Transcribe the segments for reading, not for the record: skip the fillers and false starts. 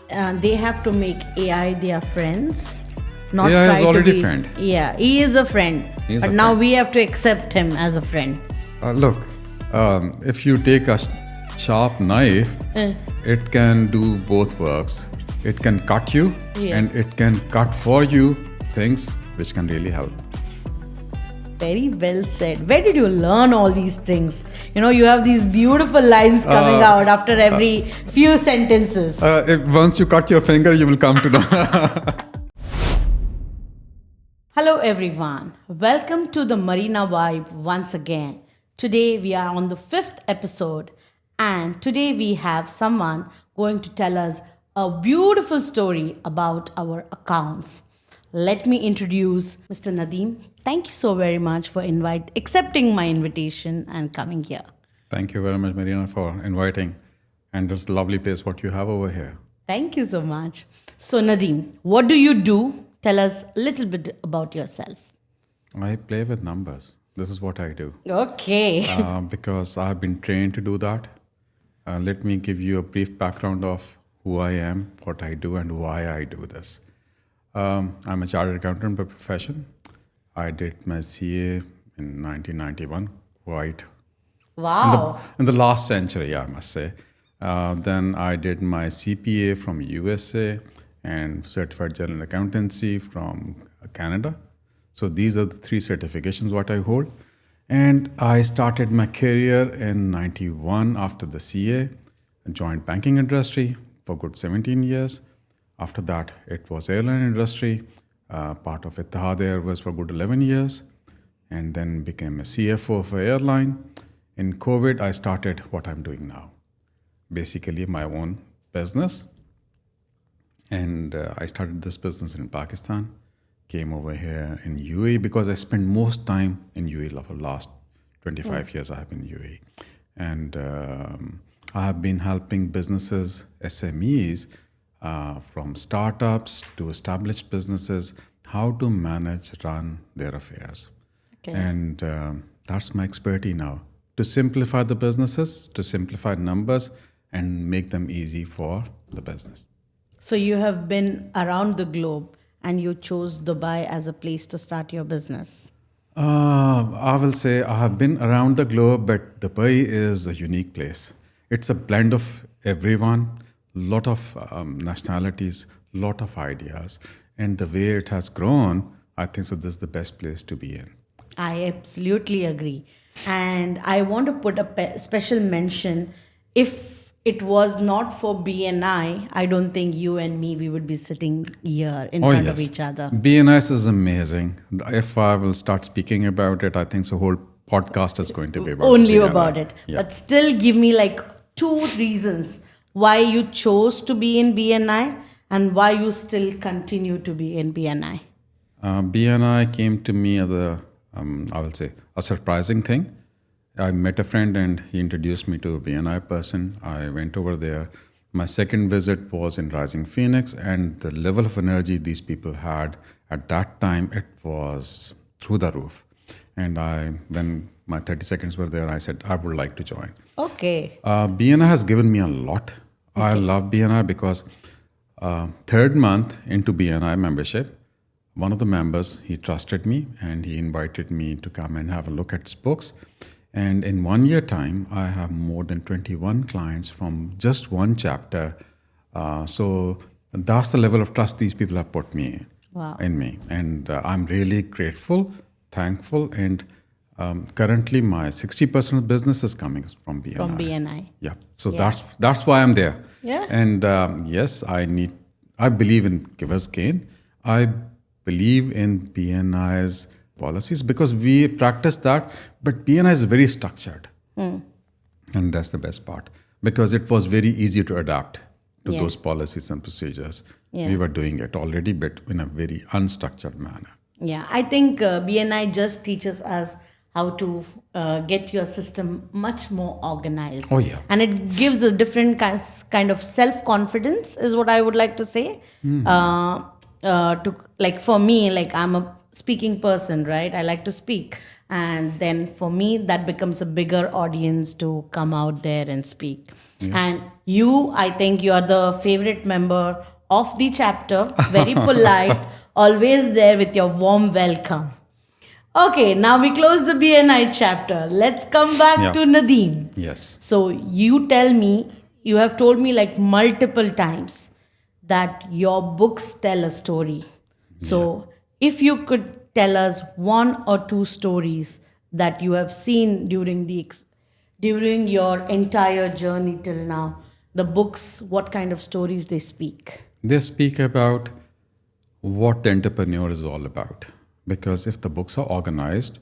they have to make AI their friends, not AI try is already to be. friend. Yeah, he is a friend, He is but a now friend. we have to accept him as a friend. Look, if you take a sharp knife, it can do both works. It can cut you, Yeah. and it can cut for you things which can really help. Very well said. Where did you learn all these things? You have these beautiful lines coming out after every few sentences. Once you cut your finger, you will come to know. Hello, everyone. Welcome to the Marina Vibe once again. Today, we are on the 5th episode, and today we have someone going to tell us a beautiful story about our accounts. Let me introduce Mr. Nadim. Thank you so very much for accepting my invitation and coming here. Thank you very much, Marina, for inviting. And it's a lovely place what you have over here. Thank you so much. So, Nadim, what do you do? Tell us a little bit about yourself. I play with numbers. This is what I do. Okay. Because I've been trained to do that. Let me give you a brief background of who I am, what I do, and why I do this. I'm a chartered accountant by profession. I did my CA in 1991, right Wow. in the last century, I must say. Then I did my CPA from USA and Certified General Accountancy from Canada. So these are the three certifications what I hold. And I started my career in 91 after the CA, joined banking industry for good 17 years. After that, it was airline industry, part of Etihad Airways for good 11 years, and then became a CFO of an airline. In COVID, I started what I'm doing now, basically my own business. And I started this business in Pakistan, came over here in UAE because I spent most time in UAE for the last 25 years I have been in UAE. And I have been helping businesses, SMEs, from startups to established businesses, how to manage, run their affairs. Okay. And that's my expertise now, to simplify the businesses, to simplify numbers, and make them easy for the business. So you have been around the globe and you chose Dubai as a place to start your business. I will say I have been around the globe, but Dubai is a unique place. It's a blend of everyone, lot of nationalities, lot of ideas, and the way it has grown, I think so. This is the best place to be in. I absolutely agree. And I want to put a special mention. If it was not for BNI, I don't think you and me, we would be sitting here in front of each other. BNS is amazing. If I will start speaking about it, I think the whole podcast is going to be about Only BNI. about it. Yeah. But still give me like 2 reasons why you chose to be in BNI and why you still continue to be in BNI. BNI came to me as I will say, a surprising thing. I met a friend and he introduced me to a BNI person. I went over there. My second visit was in Rising Phoenix, and the level of energy these people had at that time, it was through the roof. And when my 30 seconds were there, I said, I would like to join. Okay. BNI has given me a lot. I love BNI because third month into BNI membership, one of the members, he trusted me and he invited me to come and have a look at his books. And in 1 year time, I have more than 21 clients from just one chapter. So that's the level of trust these people have put in me. And I'm really grateful, thankful. And currently my 60% of business is coming from BNI. From BNI. Yeah. So that's why I'm there. Yeah. And yes, I believe in give us gain. I believe in BNI's policies because we practice that, but BNI is very structured. And that's the best part because it was very easy to adapt to those policies and procedures. Yeah. We were doing it already, but in a very unstructured manner. Yeah, I think BNI just teaches us how to get your system much more organized. Oh, yeah. And it gives a different kind of self-confidence is what I would like to say. To like for me, like I'm a speaking person, right? I like to speak. And then for me, that becomes a bigger audience to come out there and speak. Yeah. And you, I think you are the favorite member of the chapter, very polite, always there with your warm welcome. Okay, now we close the BNI chapter. Let's come back Yeah. to Nadeem. Yes. So you tell me, you have told me like multiple times that your books tell a story. So if you could tell us one or two stories that you have seen during your entire journey till now, the books, what kind of stories they speak? They speak about what the entrepreneur is all about. Because if the books are organized,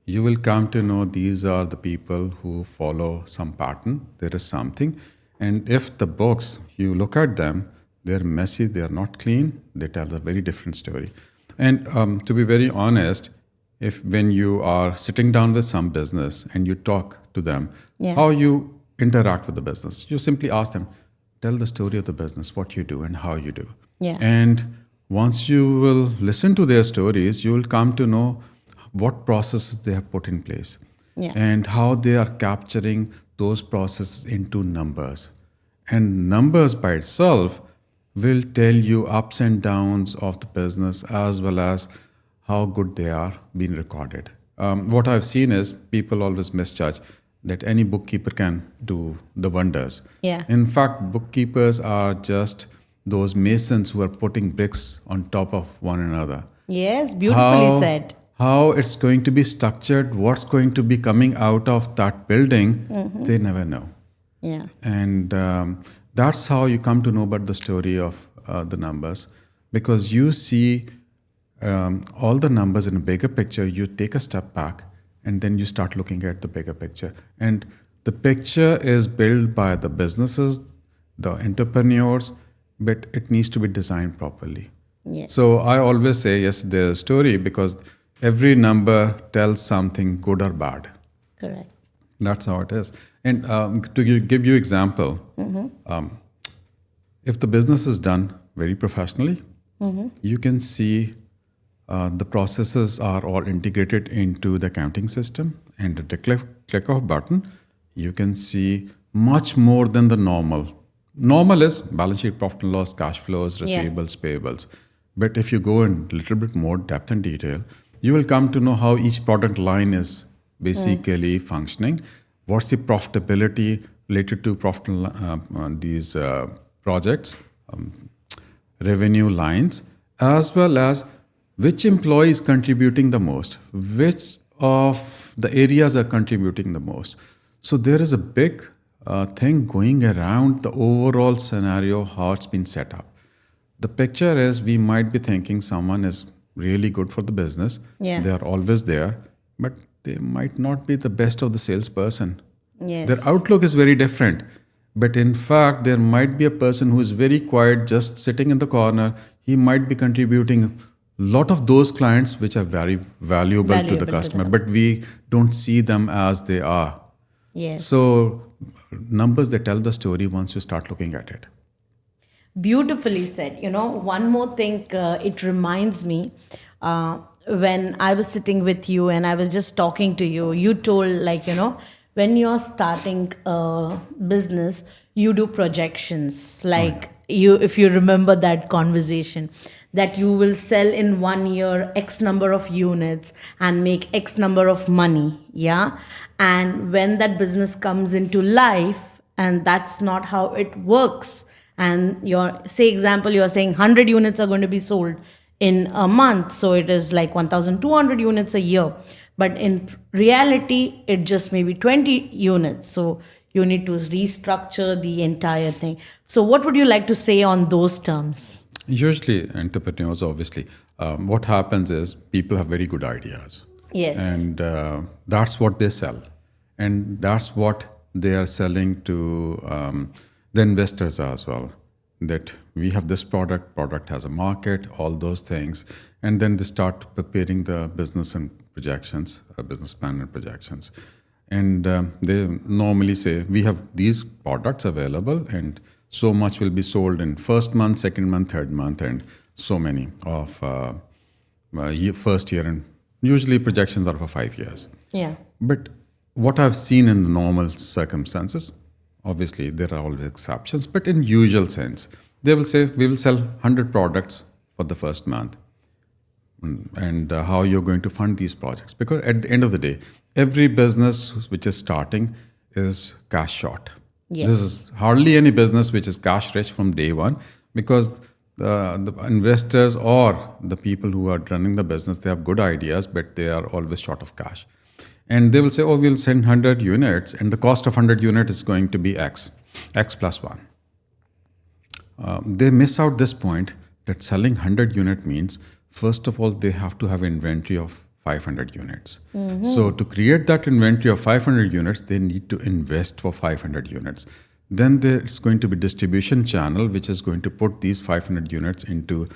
you will come to know these are the people who follow some pattern. There is something. And if the books, you look at them, they're messy, they're not clean, they tell a very different story. And to be very honest, if when you are sitting down with some business and you talk to them, Yeah. how you interact with the business, you simply ask them, tell the story of the business, what you do and how you do. Yeah. And once you will listen to their stories, you will come to know what processes they have put in place Yeah. and how they are capturing those processes into numbers. And numbers by itself will tell you ups and downs of the business as well as how good they are being recorded. What I've seen is people always misjudge that any bookkeeper can do the wonders. Yeah. In fact, bookkeepers are just those masons who are putting bricks on top of one another. Yes, beautifully said. How it's going to be structured, what's going to be coming out of that building, they never know. Yeah. And that's how you come to know about the story of the numbers. Because you see all the numbers in a bigger picture, you take a step back and then you start looking at the bigger picture. And the picture is built by the businesses, the entrepreneurs, but it needs to be designed properly. Yes. So I always say, yes, there's a story because every number tells something good or bad. Correct. That's how it is. And give you example, if the business is done very professionally, you can see the processes are all integrated into the accounting system. And at the click of button, you can see much more than the normal. Normal is balance sheet, profit and loss, cash flows, Yeah. receivables, payables. But if you go in a little bit more depth and detail, you will come to know how each product line is basically functioning. What's the profitability related to these projects, revenue lines, as well as which employee is contributing the most, which of the areas are contributing the most. So there is a big thing going around the overall scenario, how it's been set up. The picture is we might be thinking someone is really good for the business. Yeah. They are always there, but they might not be the best of the salesperson. Yes. Their outlook is very different. But in fact, there might be a person who is very quiet, just sitting in the corner. He might be contributing a lot of those clients which are very valuable to Valuable the to customer, them. but we don't see them as they are. Yes. So numbers, they tell the story once you start looking at it. Beautifully said. One more thing, it reminds me when I was sitting with you and I was just talking to you, you told, like, when you're starting a business, you do projections. Like, if you remember that conversation, that you will sell in 1 year X number of units and make X number of money. Yeah. And when that business comes into life, and that's not how it works. And you're saying 100 units are going to be sold in a month. So it is like 1,200 units a year. But in reality, it just maybe 20 units. So you need to restructure the entire thing. So what would you like to say on those terms? Usually, entrepreneurs, obviously, what happens is people have very good ideas. Yes. And that's what they sell. And that's what they are selling to the investors as well. That we have this product has a market, all those things. And then they start preparing the business and projections, business plan and projections. And they normally say, we have these products available and so much will be sold in first month, second month, third month, and so many of first year, and usually projections are for 5 years. Yeah. But what I've seen in the normal circumstances, obviously there are always exceptions, but in usual sense, they will say we will sell 100 products for the first month, and how you're going to fund these projects. Because at the end of the day, every business which is starting is cash short. Yes. This is hardly any business which is cash rich from day one, because the investors or the people who are running the business, they have good ideas, but they are always short of cash. And they will say, oh, we'll send 100 units, and the cost of 100 units is going to be X plus 1. They miss out this point that selling 100 unit means, first of all, they have to have inventory of 500 units. So to create that inventory of 500 units, they need to invest for 500 units. Then there's going to be distribution channel, which is going to put these 500 units into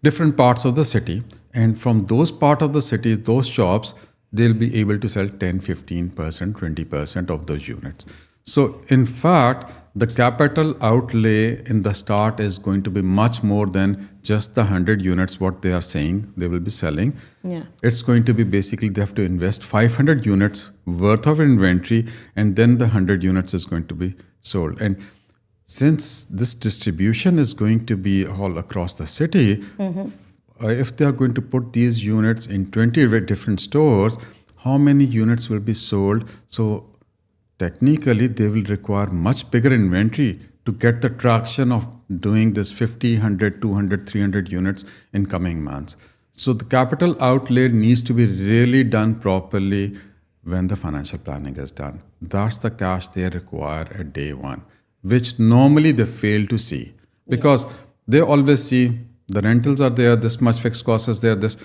different parts of the city. And from those part of the city, those shops, they'll be able to sell 10, 15%, 20% of those units. So in fact, the capital outlay in the start is going to be much more than just the 100 units what they are saying they will be selling. Yeah. It's going to be basically they have to invest 500 units worth of inventory, and then the 100 units is going to be sold. And since this distribution is going to be all across the city, if they are going to put these units in 20 different stores, how many units will be sold? So technically, they will require much bigger inventory to get the traction of doing this 50, 100, 200, 300 units in coming months. So the capital outlay needs to be really done properly when the financial planning is done. That's the cash they require at day one, which normally they fail to see, because they always see the rentals are there, this much fixed cost is there, this,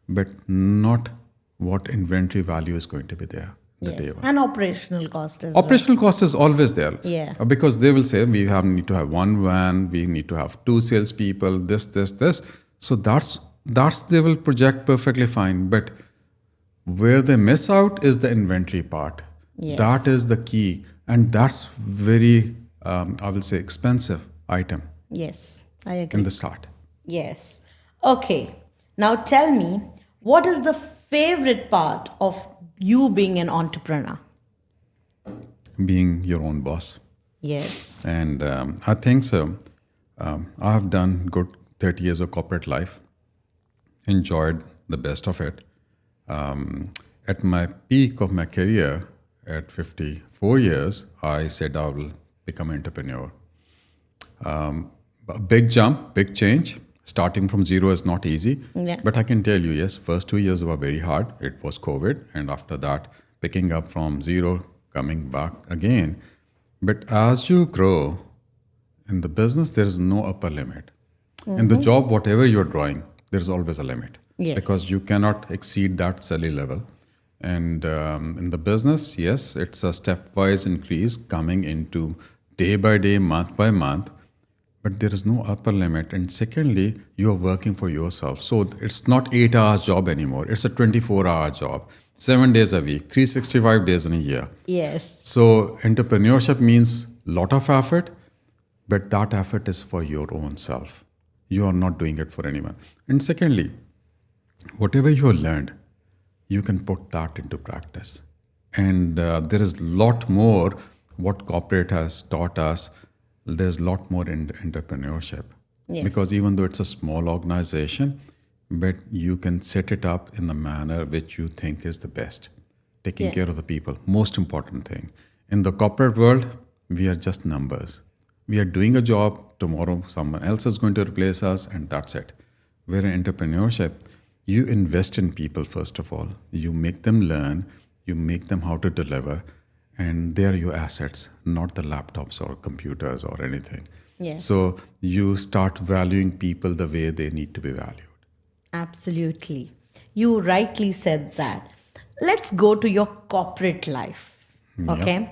but not what inventory value is going to be there. The day Yes. one. And operational cost as Operational cost is always there. Yeah. Because they will say need to have one van, we need to have two salespeople, this. So that's they will project perfectly fine. But where they miss out is the inventory part. Yes. That is the key, and that's very I will say expensive item well. Yes, I agree. in the start. Yes. Okay. Now tell me, what is the favorite part of you being an entrepreneur? Being your own boss. Yes. And I think so. I have done good 30 years of corporate life, enjoyed the best of it. At my peak of my career, at 54 years, I said I will become an entrepreneur. A big jump, big change. Starting from zero is not easy. Yeah. But I can tell you, yes, first 2 years were very hard. It was COVID. And after that, picking up from zero, coming back again. But as you grow in the business, there is no upper limit. In the job, whatever you're drawing, there's always a limit. Yes. Because you cannot exceed that salary level. And in the business, yes, it's a stepwise increase coming into day by day, month by month. But there is no upper limit. And secondly, you are working for yourself. So it's not 8 hours job anymore. It's a 24-hour job, 7 days a week, 365 days in a year. Yes. So entrepreneurship means lot of effort, but that effort is for your own self. You are not doing it for anyone. And secondly, whatever you have learned, you can put that into practice. And there is a lot more what corporate has taught us. There's a lot more in entrepreneurship. Yes. Because even though it's a small organization, but you can set it up in the manner which you think is the best. Taking Yeah. care of the people, most important thing. In the corporate world, we are just numbers. We are doing a job, tomorrow someone else is going to replace us, and that's it. Where in entrepreneurship, you invest in people first of all. You make them learn, you make them how to deliver, and they are your assets, not the laptops or computers or anything. Yes. So you start valuing people the way they need to be valued. Absolutely. You rightly said that. Let's go to your corporate life. Okay.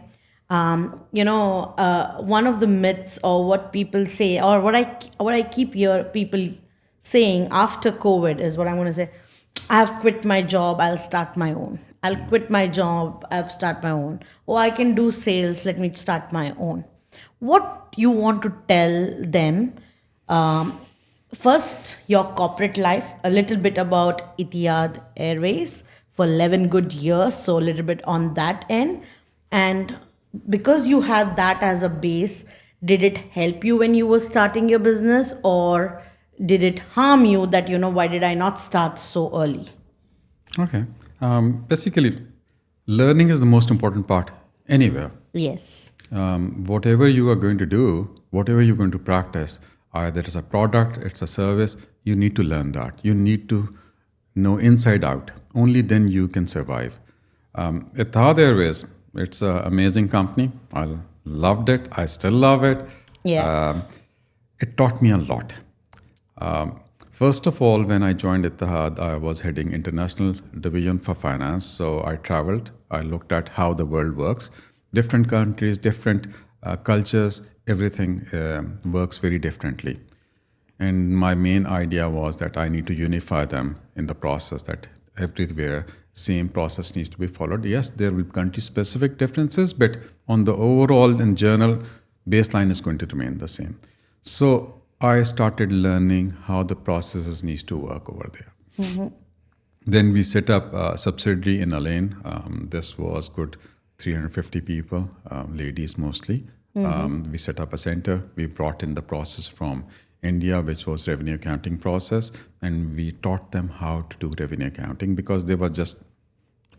One of the myths or what people say, or what I keep hear people saying after COVID is what I'm going to say. I've quit my job. I'll start my own. I'll quit my job. I'll start my own. Oh, I can do sales. Let me start my own. What you want to tell them First, your corporate life, a little bit about Etihad Airways for 11 good years, so a little bit on that end. And because you had that as a base, did it help you when you were starting your business, or did it harm you that, why did I not start so early? Okay. Basically, learning is the most important part anywhere. Yes. Whatever you are going to do, whatever you're going to practice, either it's a product, it's a service, you need to learn that. You need to know inside out. Only then you can survive. Etihad Airways, it's an amazing company. I loved it. I still love it. Yeah. It taught me a lot. First of all, when I joined Etihad, I was heading international division for finance. So I traveled. I looked at how the world works. Different countries, different cultures, everything works very differently. And my main idea was that I need to unify them in the process, that everywhere same process needs to be followed. Yes, there will be country-specific differences, but on the overall and general baseline is going to remain the same. So I started learning how the processes needs to work over there. Then we set up a subsidiary in Alain. This was good 350 people, ladies mostly. We set up a center. We brought in the process from India, which was revenue accounting process, and we taught them how to do revenue accounting because they were just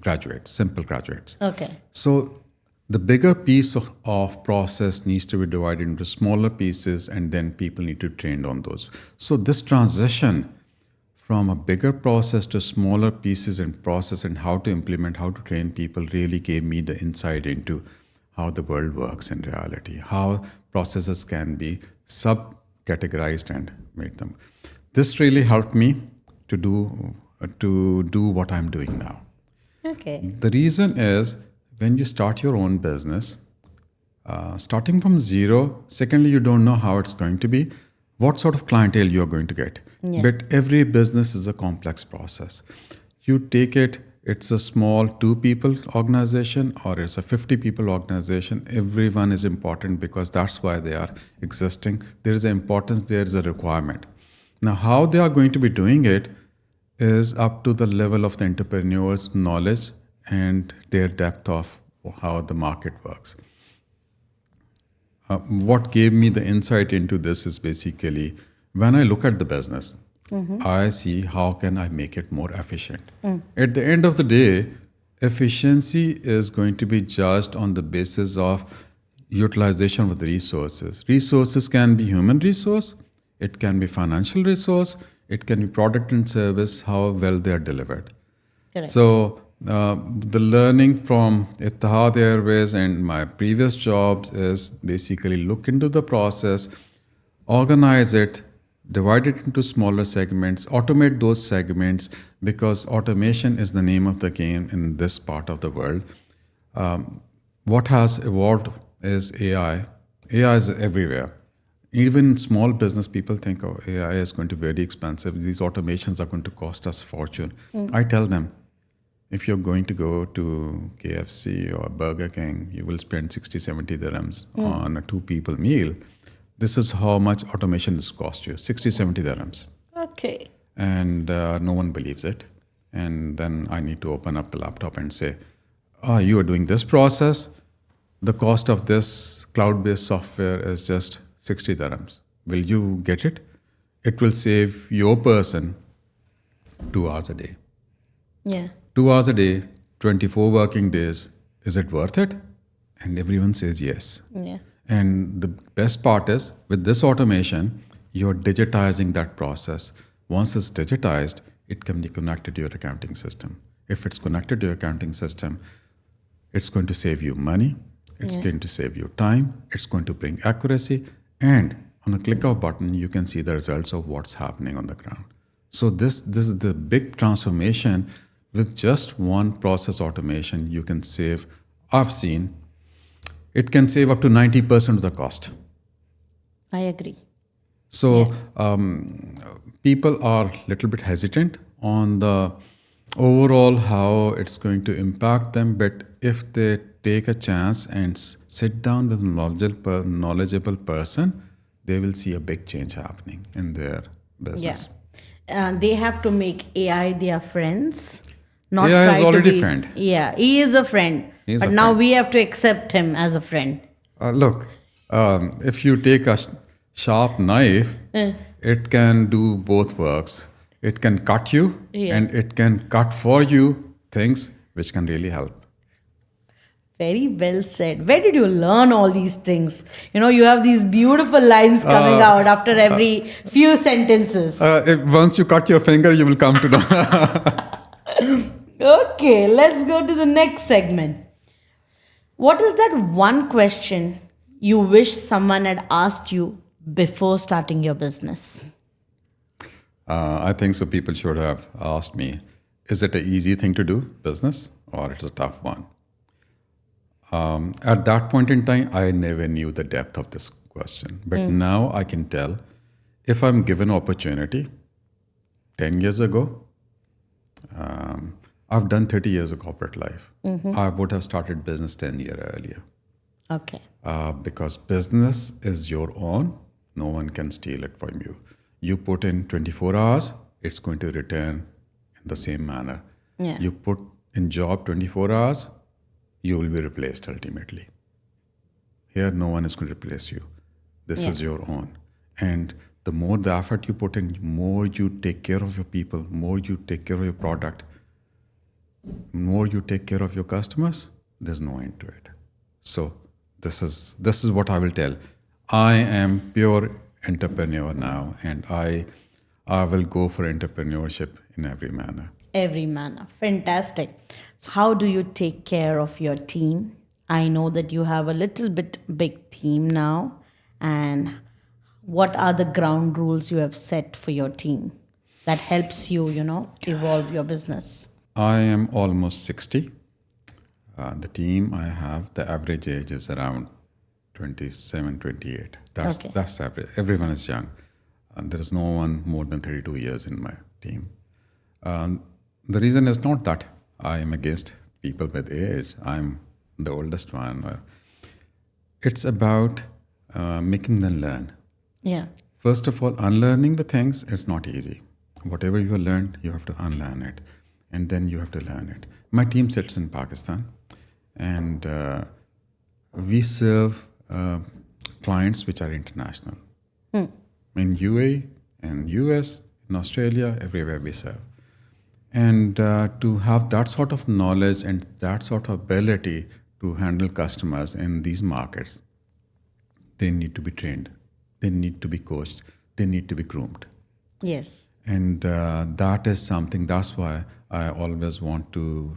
graduates, simple graduates. Okay. So the bigger piece of process needs to be divided into smaller pieces, and then people need to train on those. So this transition from a bigger process to smaller pieces and process and how to implement, how to train people really gave me the insight into how the world works in reality, how processes can be sub-categorized and made them. This really helped me to do what I'm doing now. Okay. The reason is when you start your own business, starting from zero, secondly, you don't know how it's going to be, what sort of clientele you're going to get. Yeah. But every business is a complex process. You take it, it's a small 2 people organization or it's a 50 people organization. Everyone is important because that's why they are existing. There is an importance, there is a requirement. Now, how they are going to be doing it is up to the level of the entrepreneur's knowledge and their depth of how the market works. What gave me the insight into this is basically when I look at the business, I see how can I make it more efficient. At the end of the day, efficiency is going to be judged on the basis of utilization of the resources. Resources can be human resource, it can be financial resource, it can be product and service, how well they are delivered. Correct. So the learning from Etihad Airways and my previous jobs is basically look into the process, organize it, divide it into smaller segments, automate those segments because automation is the name of the game in this part of the world. What has evolved is AI. AI is everywhere. Even small business people think, oh, AI is going to be very expensive. These automations are going to cost us fortune. I tell them, if you're going to go to KFC or Burger King, you will spend 60, 70 dirhams on a 2 people meal. This is how much automation this cost you, 60, 70 dirhams. Okay. And no one believes it. And then I need to open up the laptop and say, you are doing this process. The cost of this cloud-based software is just 60 dirhams. Will you get it? It will save your person 2 hours a day. Yeah. 2 hours a day, 24 working days. Is it worth it? And everyone says yes. Yeah. And the best part is with this automation, you're digitizing that process. Once it's digitized, it can be connected to your accounting system. If it's connected to your accounting system, it's going to save you money. It's going to save you time. It's going to bring accuracy. And on a click of button, you can see the results of what's happening on the ground. So this is the big transformation. With just one process automation, you can save, I've seen, it can save up to 90% of the cost. I agree. So people are a little bit hesitant on the overall how it's going to impact them. But if they take a chance and sit down with a knowledgeable person, they will see a big change happening in their Yeah. business. They have to make AI their friends, not AI is try to already be. friend. Yeah, he is a friend, He is but a now friend. we have to accept him as a friend. Look, if you take a sharp knife, it can do both works. It can cut you Yeah. and it can cut for you things which can really help. Very well said. Where did you learn all these things? You have these beautiful lines coming out after every few sentences. Once you cut your finger, you will come to know. Okay, let's go to the next segment. What is that one question you wish someone had asked you before starting your business? I think so. People should have asked me, is it an easy thing to do, business, or it's a tough one? At that point in time, I never knew the depth of this question. But now I can tell if I'm given opportunity 10 years ago, I've done 30 years of corporate life. I would have started business 10 years earlier. Okay. Because business is your own, no one can steal it from you. You put in 24 hours, it's going to return in the same manner. Yeah. You put in job 24 hours, you will be replaced ultimately. Here, no one is going to replace you. This Yeah. is your own. And the more the effort you put in, more you take care of your people, more you take care of your product, more you take care of your customers, there's no end to it. So this is what I will tell. I am pure entrepreneur now, and I will go for entrepreneurship in every manner. Every manner. Fantastic. So, how do you take care of your team? I know that you have a little bit big team now. And what are the ground rules you have set for your team that helps you, evolve your business? I am almost 60. The team I have, the average age is around 27, 28. Okay. That's average. Everyone is young. There is no one more than 32 years in my team. The reason is not that I am against people with age. I'm the oldest one. It's about making them learn. Yeah. First of all, unlearning the things is not easy. Whatever you have learned, you have to unlearn it. And then you have to learn it. My team sits in Pakistan. And we serve clients which are international. In UAE, in US, in Australia, everywhere we serve. And to have that sort of knowledge and that sort of ability to handle customers in these markets, they need to be trained. They need to be coached. They need to be groomed. Yes. And that is something, that's why I always want to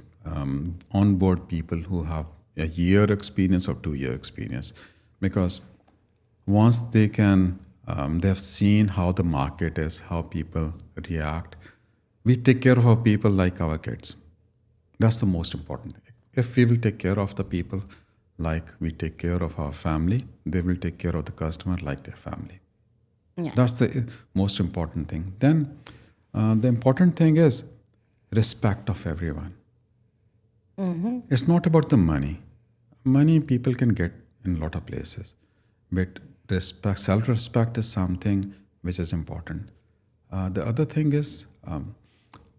onboard people who have a year experience or 2 year experience. Because once they can, they have seen how the market is, how people react. We take care of our people like our kids. That's the most important thing. If we will take care of the people like we take care of our family, they will take care of the customer like their family. Yeah. That's the most important thing. Then the important thing is respect of everyone. It's not about the money. Money people can get in a lot of places, but respect, self-respect is something which is important. The other thing is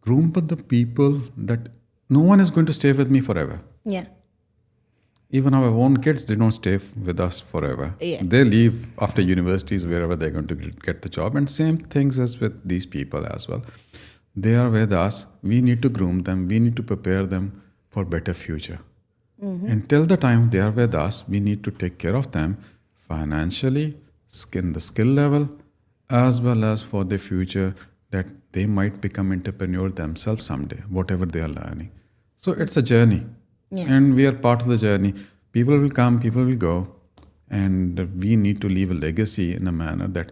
groom with the people that no one is going to stay with me forever. Yeah. Even our own kids, they don't stay with us forever. Yeah. They leave after universities, wherever they're going to get the job. And same things as with these people as well. They are with us. We need to groom them. We need to prepare them for better future. Until the time they are with us, we need to take care of them financially, the skill level, as well as for the future that they might become entrepreneur themselves someday, whatever they are learning. So it's a journey. Yeah. And we are part of the journey. People will come, people will go. And we need to leave a legacy in a manner that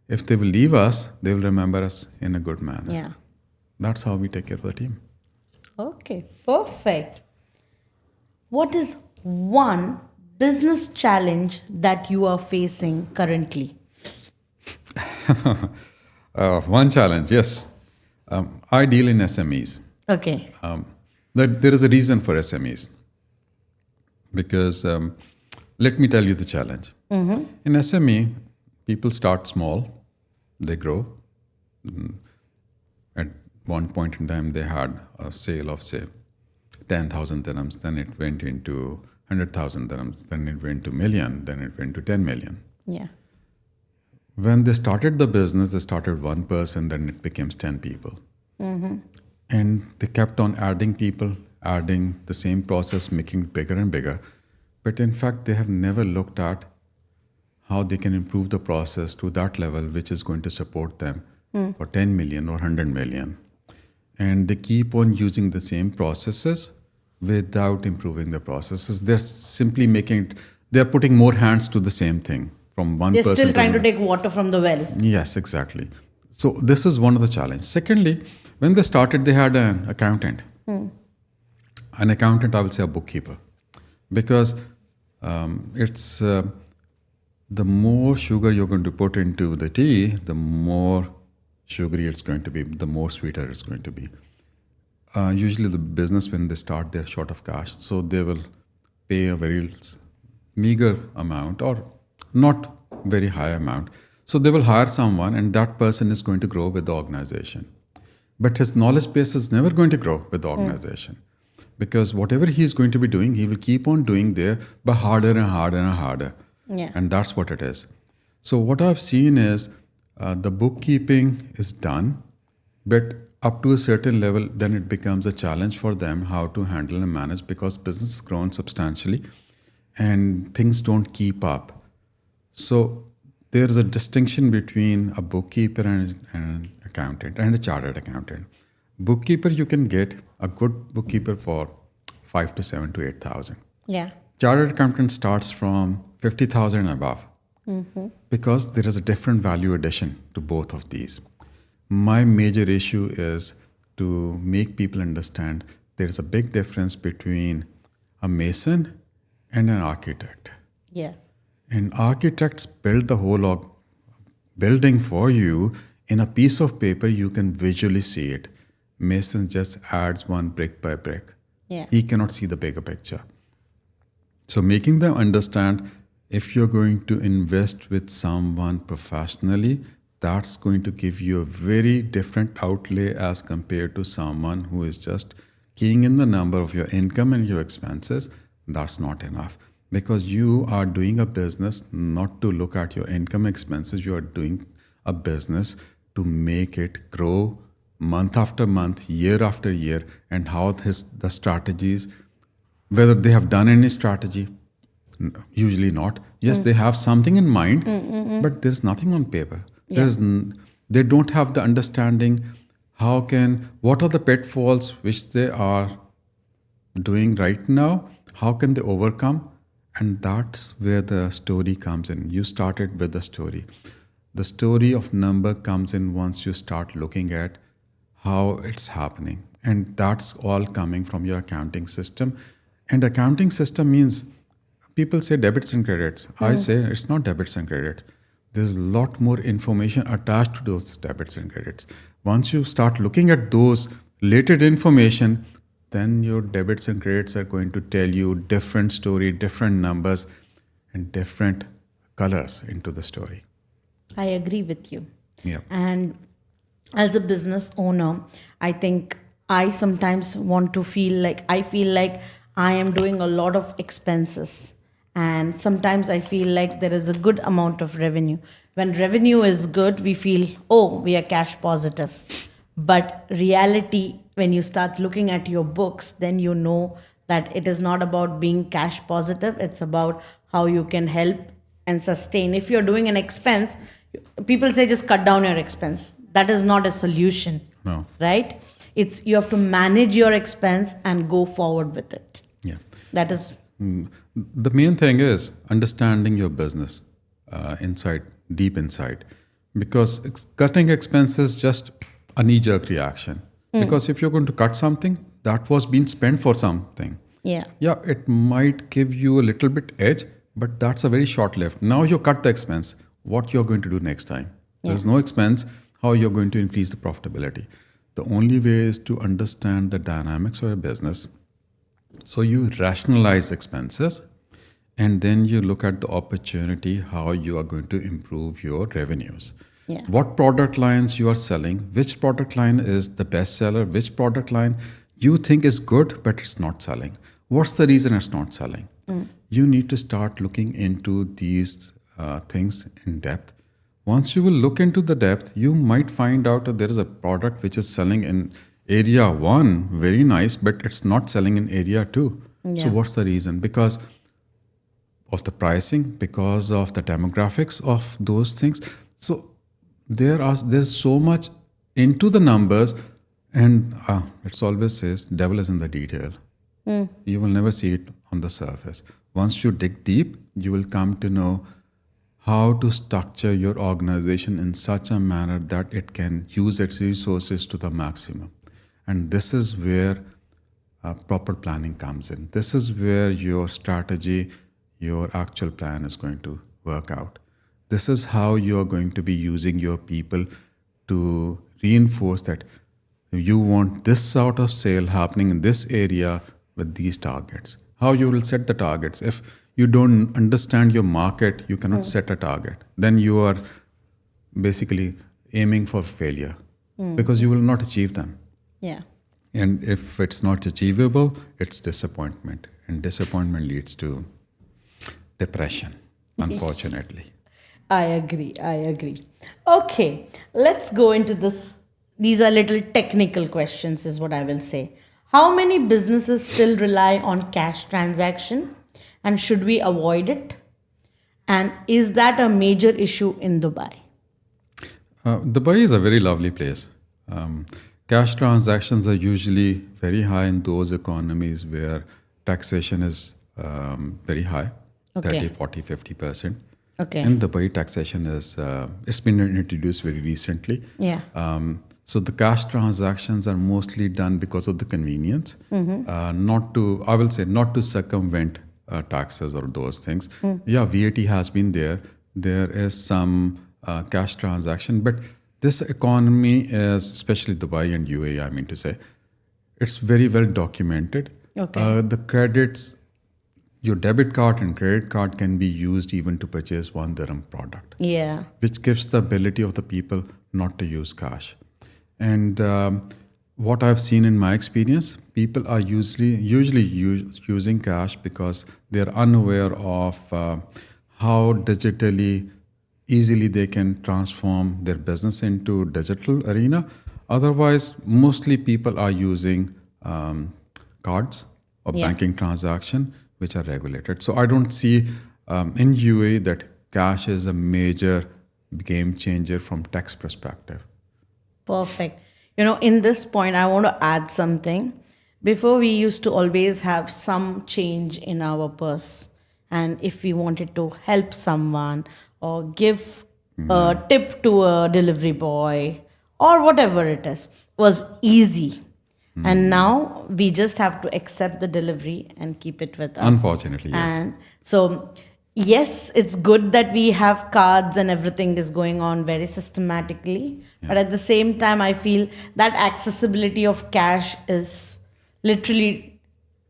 if they will leave us, they will remember us in a good manner. Yeah. That's how we take care of the team. Okay. Perfect. What is one business challenge that you are facing currently? One challenge, yes. I deal in SMEs. Okay. There is a reason for SMEs. Because let me tell you the challenge. In SME, people start small, they grow, At one point in time, they had a sale of, say, 10,000 dirhams, then it went into 100,000 dirhams, then it went to million, then it went to 10 million. Yeah. When they started the business, they started one person, then it became 10 people. And they kept on adding people, adding the same process, making it bigger and bigger. But in fact, they have never looked at how they can improve the process to that level, which is going to support them for 10 million or 100 million. And they keep on using the same processes without improving the processes. They're simply they're putting more hands to the same thing from one They're person still trying to another. take water from the well. Yes, exactly. So this is one of the challenges. Secondly, when they started, they had an accountant. An accountant, I will say a bookkeeper, because it's the more sugar you're going to put into the tea, the more sugary it's going to be, the more sweeter it's going to be. Usually the business, when they start, they're short of cash, so they will pay a very meager amount or not very high amount. So they will hire someone, and that person is going to grow with the organization. But his knowledge base is never going to grow with the organization, because whatever he is going to be doing, he will keep on doing there, but harder and harder and harder. Yeah. And that's what it is. So what I've seen is the bookkeeping is done, but up to a certain level, then it becomes a challenge for them how to handle and manage, because business has grown substantially and things don't keep up. So there's a distinction between a bookkeeper and an accountant and a chartered accountant. Bookkeeper, you can get a good bookkeeper for 5 to 7 to 8,000. Yeah. Chartered accountant starts from 50,000 and above, because there is a different value addition to both of these. My major issue is to make people understand there is a big difference between a mason and an architect. Yeah. And architects build the whole building for you. In a piece of paper, you can visually see it. Mason just adds one brick by brick. Yeah. He cannot see the bigger picture. So making them understand, if you're going to invest with someone professionally, that's going to give you a very different outlay as compared to someone who is just keying in the number of your income and your expenses. That's not enough, because you are doing a business not to look at your income expenses. You are doing a business to make it grow month after month, year after year, and how the strategies, whether they have done any strategy. Usually not. Yes, they have something in mind, but there's nothing on paper. They don't have the understanding what are the pitfalls which they are doing right now, how can they overcome. And that's where the story comes in. You started with the story. The story of number comes in once you start looking at how it's happening. And that's all coming from your accounting system. And accounting system means, people say debits and credits. I say it's not debits and credits. There's a lot more information attached to those debits and credits. Once you start looking at those related information, then your debits and credits are going to tell you different story, different numbers, and different colors into the story. I agree with you. Yeah. And as a business owner, I think I sometimes I feel like I am doing a lot of expenses. And sometimes I feel like there is a good amount of revenue. When revenue is good, we feel, oh, we are cash positive. But reality, when you start looking at your books, then you know that it is not about being cash positive. It's about how you can help and sustain. If you're doing an expense, people say just cut down your expense. That is not a solution. No. Right? It's you have to manage your expense and go forward with it. Yeah. That is The main thing is understanding your business deep inside, because cutting expenses just a knee-jerk reaction. Because if you're going to cut something that was being spent for something, yeah. it might give you a little bit edge, but that's a very short lived. Now you cut the expense. What you're going to do next time? There's no expense. How you're going to increase the profitability? The only way is to understand the dynamics of your business. So you rationalize expenses, and then you look at the opportunity, how you are going to improve your revenues. Yeah. What product lines you are selling, which product line is the best seller, which product line you think is good but it's not selling. What's the reason it's not selling? You need to start looking into these things in depth. Once you will look into the depth, you might find out that there is a product which is selling in area 1 very nice, but it's not selling in area 2. So Yeah. what's the reason? Because of the pricing, because of the demographics of those things. So there's so much into the numbers, and it's always says devil is in the detail. You will never see it on the surface. Once you dig deep, you will come to know how to structure your organization in such a manner that it can use its resources to the maximum. And this is where proper planning comes in. This is where your strategy, your actual plan is going to work out. This is how you are going to be using your people to reinforce that you want this sort of sale happening in this area with these targets. How you will set the targets. If you don't understand your market, you cannot set a target. Then you are basically aiming for failure because you will not achieve them. Yeah. And if it's not achievable, it's disappointment. And disappointment leads to depression, unfortunately. I agree. I agree. Okay, let's go into this. These are little technical questions, is what I will say. How many businesses still rely on cash transaction, and should we avoid it? And is that a major issue in Dubai? Dubai is a very lovely place. Cash transactions are usually very high in those economies where taxation is very high, Okay. 30, 40, 50%. Okay. In Dubai, taxation is, it's been introduced very recently. Yeah. So the cash transactions are mostly done because of the convenience, not to, I will say, not to circumvent taxes or those things. Yeah, VAT has been there. There is some cash transaction, but this economy is, especially Dubai and UAE, I mean to say, it's very well documented. Okay. The credits, your debit card and credit card can be used even to purchase 1 dirham product, Yeah. which gives the ability of the people not to use cash. And what I've seen in my experience, people are usually using cash because they're unaware of how digitally easily they can transform their business into digital arena. Otherwise, mostly people are using cards or Yeah. banking transaction, which are regulated. So I don't see in UAE that cash is a major game changer from tax perspective. Perfect. You know, in this point, I want to add something. Before, we used to always have some change in our purse. And if we wanted to help someone or give a tip to a delivery boy or whatever it is, was easy. And now we just have to accept the delivery and keep it with us. Unfortunately, yes. And so, yes, it's good that we have cards and everything is going on very systematically. But at the same time, I feel that accessibility of cash is literally,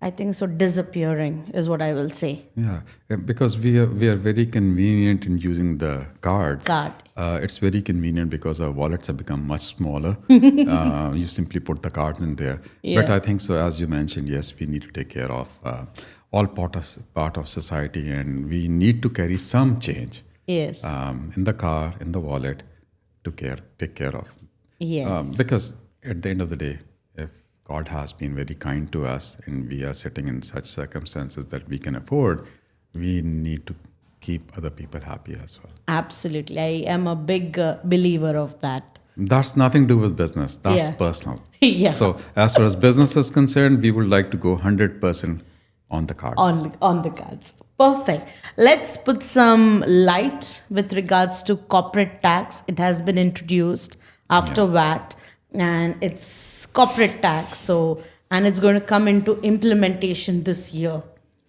I think, so disappearing, is what I will say. Yeah, because we are very convenient in using the cards. Card. It's very convenient because our wallets have become much smaller. You simply put the cards in there. Yeah. But I think so, as you mentioned, yes, we need to take care of all part of society, and we need to carry some change Yes. in the car, in the wallet, to take care of. Yes. Because at the end of the day, if God has been very kind to us and we are sitting in such circumstances that we can afford, we need to keep other people happy as well. Absolutely. I am a big believer of that. That's nothing to do with business. That's Yeah. personal. Yeah. So as far as business is concerned, we would like to go 100% on the cards. On the cards. Perfect. Let's put some light with regards to corporate tax. It has been introduced after VAT, and it's corporate tax. So, and it's going to come into implementation this year.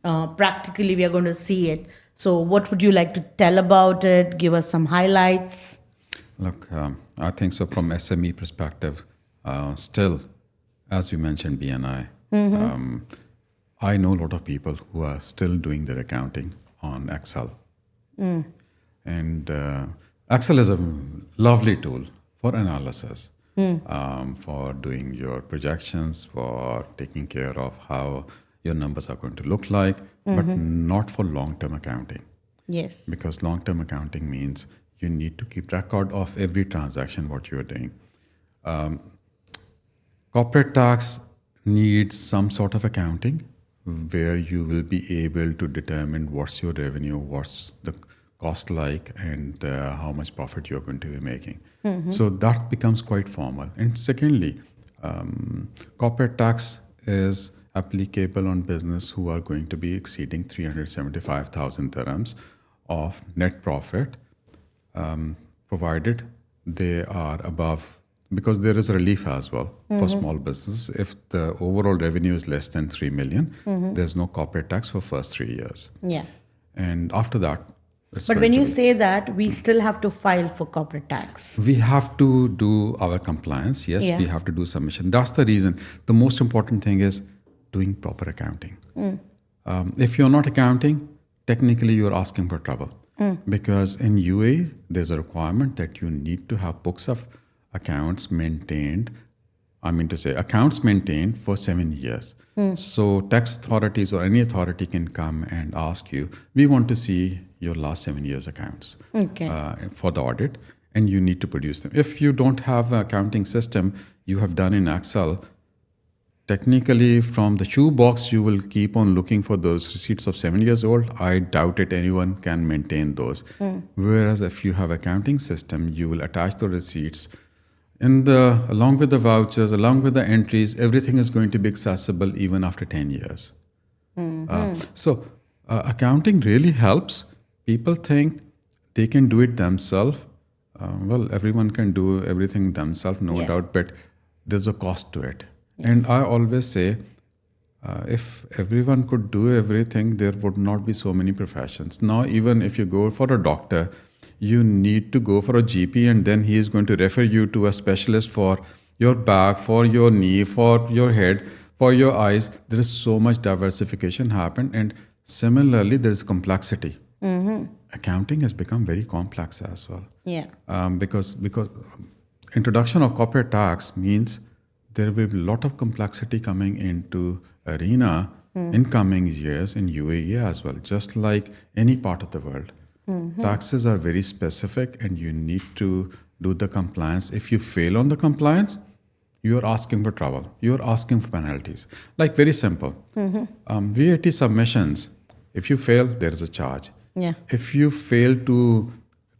Practically, we are going to see it. So, what would you like to tell about it? Give us some highlights. Look, I think so from SME perspective, still, as we mentioned, BNI, I know a lot of people who are still doing their accounting on Excel. And Excel is a lovely tool for analysis, for doing your projections, for taking care of how your numbers are going to look like, but not for long-term accounting. Yes. Because long-term accounting means you need to keep record of every transaction what you are doing. Corporate tax needs some sort of accounting where you will be able to determine what's your revenue, what's the cost like, and how much profit you're going to be making. So that becomes quite formal. And secondly, corporate tax is applicable on business who are going to be exceeding 375,000 dirhams of net profit, provided they are above, because there is relief as well for small business. If the overall revenue is less than 3 million, there's no corporate tax for first 3 years. Yeah. And after that, it's But going when to you be, say that, we still have to file for corporate tax. we have to do our compliance. Yes, Yeah. we have to do submission. That's the reason. The most important thing is doing proper accounting. If you're not accounting, technically you're asking for trouble. Because in UAE, there's a requirement that you need to have books of accounts maintained. I mean to say, accounts maintained for 7 years. So tax authorities or any authority can come and ask you, we want to see your last 7 years accounts Okay. for the audit, and you need to produce them. If you don't have an accounting system you have done in Excel, technically from the shoebox you will keep on looking for those receipts of 7 years old. I doubt it anyone can maintain those. Whereas if you have accounting system, you will attach the receipts in the, along with the vouchers, along with the entries, everything is going to be accessible even after 10 years. Accounting really helps. People think they can do it themselves. Well, everyone can do everything themselves, no Yeah. doubt, but there's a cost to it. And I always say, if everyone could do everything, there would not be so many professions. Now, even if you go for a doctor, you need to go for a GP, and then he is going to refer you to a specialist for your back, for your knee, for your head, for your eyes. There is so much diversification happened, and similarly, there is complexity. Accounting has become very complex as well. Yeah. Because introduction of corporate tax means there will be a lot of complexity coming into arena in coming years in UAE as well, just like any part of the world. Taxes are very specific, and you need to do the compliance. If you fail on the compliance, you are asking for trouble. You are asking for penalties. Like very simple. VAT submissions, if you fail, there is a charge. Yeah. If you fail to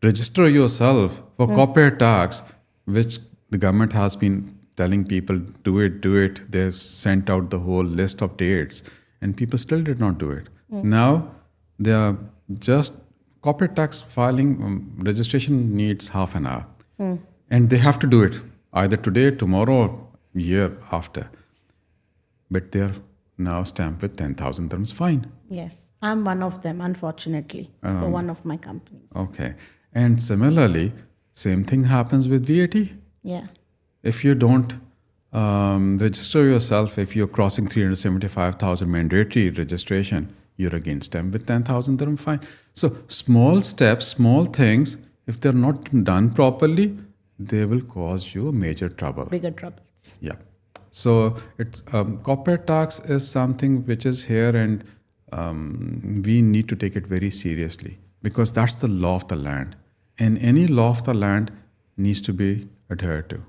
register yourself for corporate tax, which the government has been telling people, do it, they've sent out the whole list of dates, and people still did not do it. Now, they are just corporate tax filing, registration needs half an hour. And they have to do it either today, tomorrow, or year after. But they're now stamped with 10,000 dirhams fine. Yes. I'm one of them, unfortunately, for one of my companies. Okay. And similarly, same thing happens with VAT. Yeah. If you don't register yourself, if you're crossing 375,000 mandatory registration, you're again stamped with 10,000 dirham fine. So small steps, small things, if they're not done properly, they will cause you major trouble. Bigger troubles. Yeah. So it's corporate tax is something which is here, and we need to take it very seriously, because that's the law of the land, and any law of the land needs to be adhered to.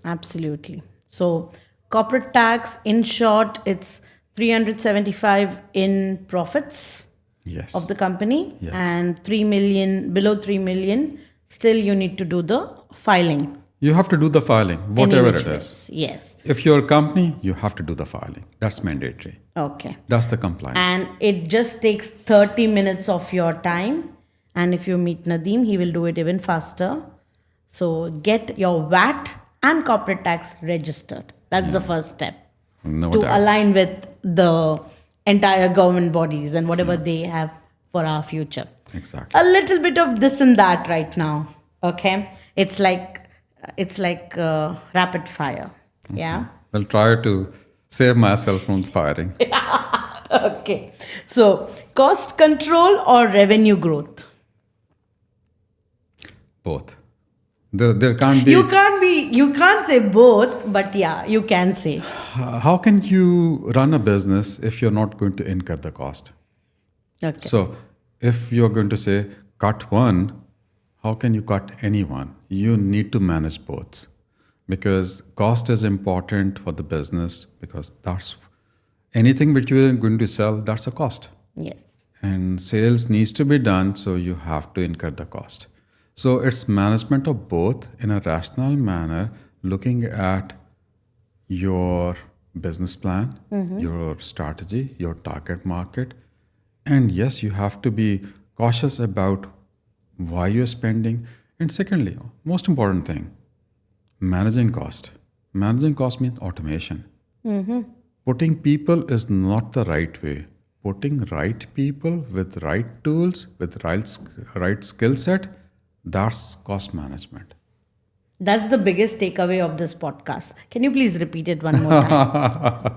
Absolutely. So, corporate tax, in short, it's 375 in profits Yes. of the company, Yes. and 3 million, below 3 million, still you need to do the filing. You have to do the filing, Any whatever which it ways. is. Yes. If you're a company, you have to do the filing. That's mandatory. Okay. That's the compliance. And it just takes 30 minutes of your time. And if you meet Nadim, he will do it even faster. So get your VAT and corporate tax registered. That's the first step No to doubt. align with the entire government bodies and whatever they have for our future. Exactly. A little bit of this and that right now. Okay. It's like rapid fire. Yeah. I'll try to save myself from firing. Okay. So, cost control or revenue growth? Both. There can't be. You can't say both, but yeah, you can say. How can you run a business if you're not going to incur the cost? Okay. So, if you're going to say cut one, how can you cut anyone? You need to manage both because cost is important for the business because that's anything which you are going to sell, that's a cost. Yes. And sales needs to be done, so you have to incur the cost. So, it's management of both in a rational manner, looking at your business plan, your strategy, your target market. And yes, you have to be cautious about why you're spending. And secondly, most important thing, managing cost. Managing cost means automation. Putting people is not the right way. Putting right people with right tools, with right skill set, that's cost management. That's the biggest takeaway of this podcast. Can you please repeat it one more time?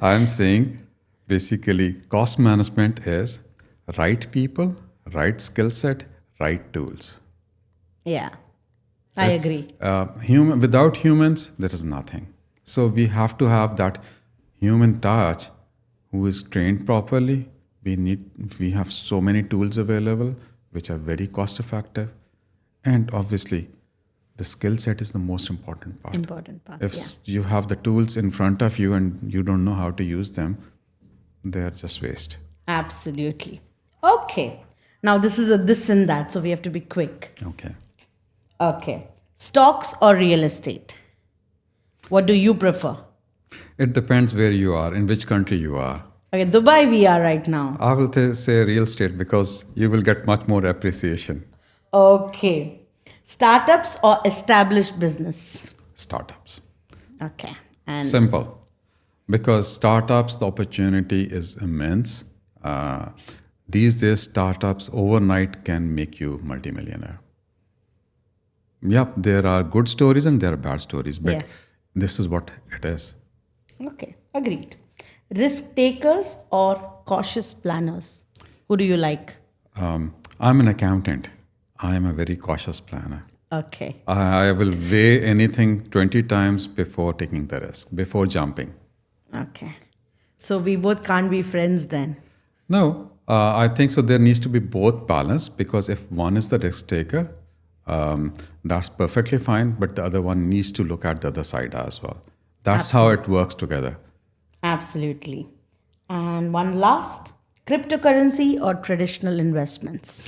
I'm saying basically cost management is right people, right skill set, right tools. Yeah, I agree. Without humans, there is nothing. So we have to have that human touch who is trained properly. We have so many tools available which are very cost effective. And obviously, the skill set is the most important part. Important part. If Yeah. you have the tools in front of you and you don't know how to use them, they are just waste. Absolutely. Okay. Now this is a this and that, so we have to be quick. Okay. Okay. Stocks or real estate? What do you prefer? It depends where you are, in which country you are. Okay, Dubai we are right now. I will say real estate because you will get much more appreciation. Okay. Startups or established business? Startups. Okay. And Simple. Because startups, the opportunity is immense. These days, startups overnight can make you multimillionaire. Yep, there are good stories and there are bad stories, but Yeah. this is what it is. okay, agreed. Risk takers or cautious planners? Who do you like? I'm an accountant. I am a very cautious planner. Okay. I will weigh anything 20 times before taking the risk, before jumping. Okay. So we both can't be friends then. No, I think so. There needs to be both balance because if one is the risk taker, that's perfectly fine, but the other one needs to look at the other side as well. That's how it works together. Absolutely. And one last, cryptocurrency or traditional investments?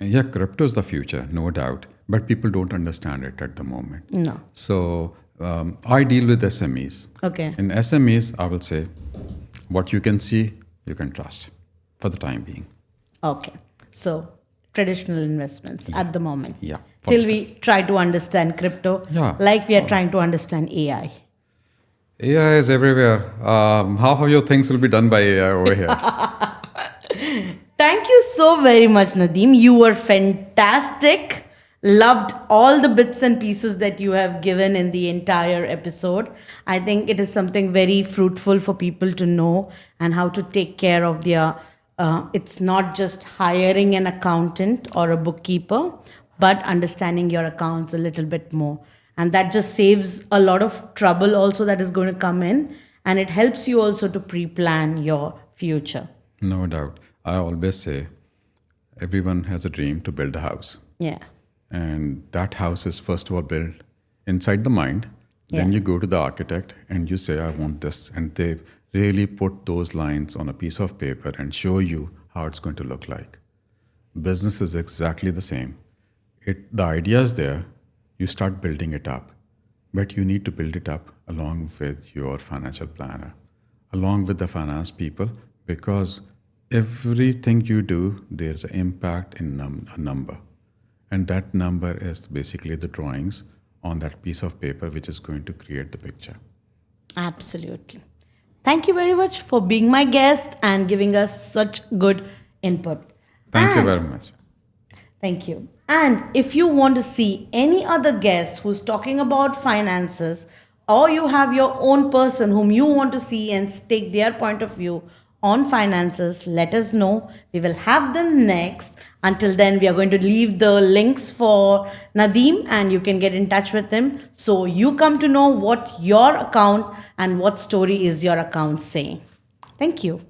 Yeah, crypto is the future, no doubt, but people don't understand it at the moment. No. So I deal with SMEs. Okay. In SMEs, I will say what you can see, you can trust for the time being. Okay. So traditional investments at the moment. Yeah. Till we try to understand crypto, Yeah. like we are trying to understand AI. AI is everywhere. Half of your things will be done by AI over here. Thank you so very much, Nadim. You were fantastic. Loved all the bits and pieces that you have given in the entire episode. I think it is something very fruitful for people to know and how to take care of their. It's not just hiring an accountant or a bookkeeper, but understanding your accounts a little bit more. And that just saves a lot of trouble also that is going to come in. And it helps you also to pre plan your future. No doubt. I always say everyone has a dream to build a house. Yeah. And that house is first of all built inside the mind. Then Yeah. you go to the architect and you say, I want this. And they really put those lines on a piece of paper and show you how it's going to look like. Business is exactly the same. The idea is there, you start building it up. But you need to build it up along with your financial planner, along with the finance people, because everything you do, there's an impact in a number. And that number is basically the drawings on that piece of paper, which is going to create the picture. Absolutely. Thank you very much for being my guest and giving us such good input. Thank you very much. Thank you. And if you want to see any other guest who's talking about finances, or you have your own person whom you want to see and take their point of view on finances, let us know. We will have them next. Until then, we are going to leave the links for Nadim and you can get in touch with him. So you come to know what your account and what story is your account saying. Thank you.